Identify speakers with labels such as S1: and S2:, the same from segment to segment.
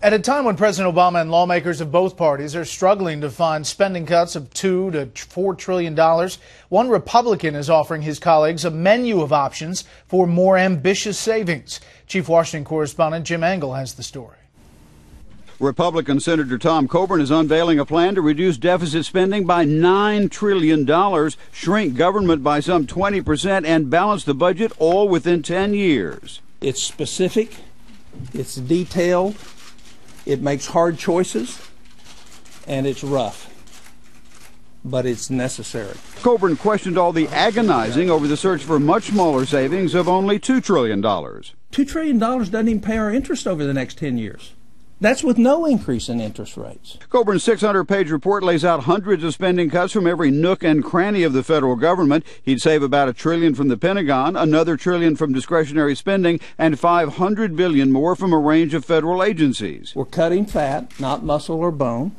S1: At a time when President Obama and lawmakers of both parties are struggling to find spending cuts of $2 to $4 trillion, one Republican is offering his colleagues a menu of options for more ambitious savings. Chief Washington correspondent Jim Engel has the story.
S2: Republican Senator Tom Coburn is unveiling a plan to reduce deficit spending by $9 trillion, shrink government by some 20%, and balance the budget all within 10 years.
S3: It's specific, it's detailed, it makes hard choices, and it's rough, but it's necessary.
S2: Coburn questioned all the agonizing over the search for much smaller savings of only $2 trillion.
S3: $2 trillion doesn't even pay our interest over the next 10 years. That's with no increase in interest rates.
S2: Coburn's 600-page report lays out hundreds of spending cuts from every nook and cranny of the federal government. He'd save about $1 trillion from the Pentagon, another $1 trillion from discretionary spending, and $500 billion more from a range of federal agencies.
S3: We're cutting fat, not muscle or bone.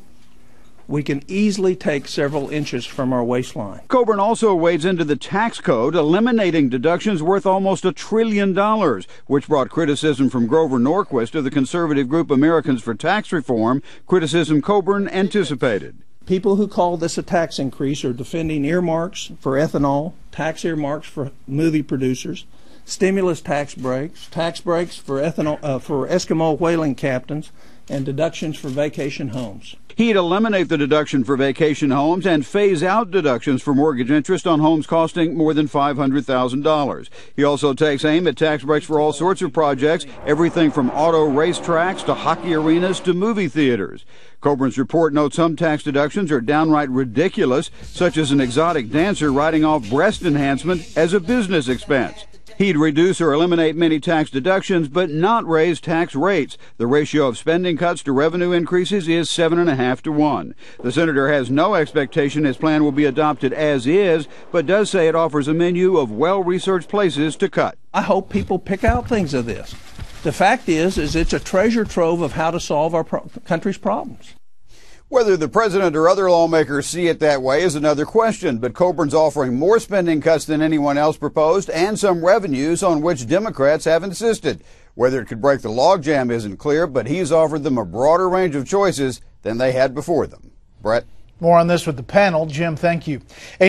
S3: We can easily take several inches from our waistline.
S2: Coburn also wades into the tax code, eliminating deductions worth almost $1 trillion, which brought criticism from Grover Norquist of the conservative group Americans for Tax Reform, criticism Coburn anticipated.
S3: People who call this a tax increase are defending earmarks for ethanol, tax earmarks for movie producers, stimulus tax breaks for ethanol for Eskimo whaling captains, and deductions for vacation homes.
S2: He'd eliminate the deduction for vacation homes and phase out deductions for mortgage interest on homes costing more than $500,000. He also takes aim at tax breaks for all sorts of projects, everything from auto racetracks to hockey arenas to movie theaters. Coburn's report notes some tax deductions are downright ridiculous, such as an exotic dancer writing off breast enhancement as a business expense. He'd reduce or eliminate many tax deductions, but not raise tax rates. The ratio of spending cuts to revenue increases is 7.5 to 1. The senator has no expectation his plan will be adopted as is, but does say it offers a menu of well-researched places to cut.
S3: I hope people pick out things of this. The fact is it's a treasure trove of how to solve our country's problems.
S2: Whether the president or other lawmakers see it that way is another question, but Coburn's offering more spending cuts than anyone else proposed and some revenues on which Democrats have insisted. Whether it could break the logjam isn't clear, but he's offered them a broader range of choices than they had before them. Brett?
S1: More on this with the panel. Jim, thank you.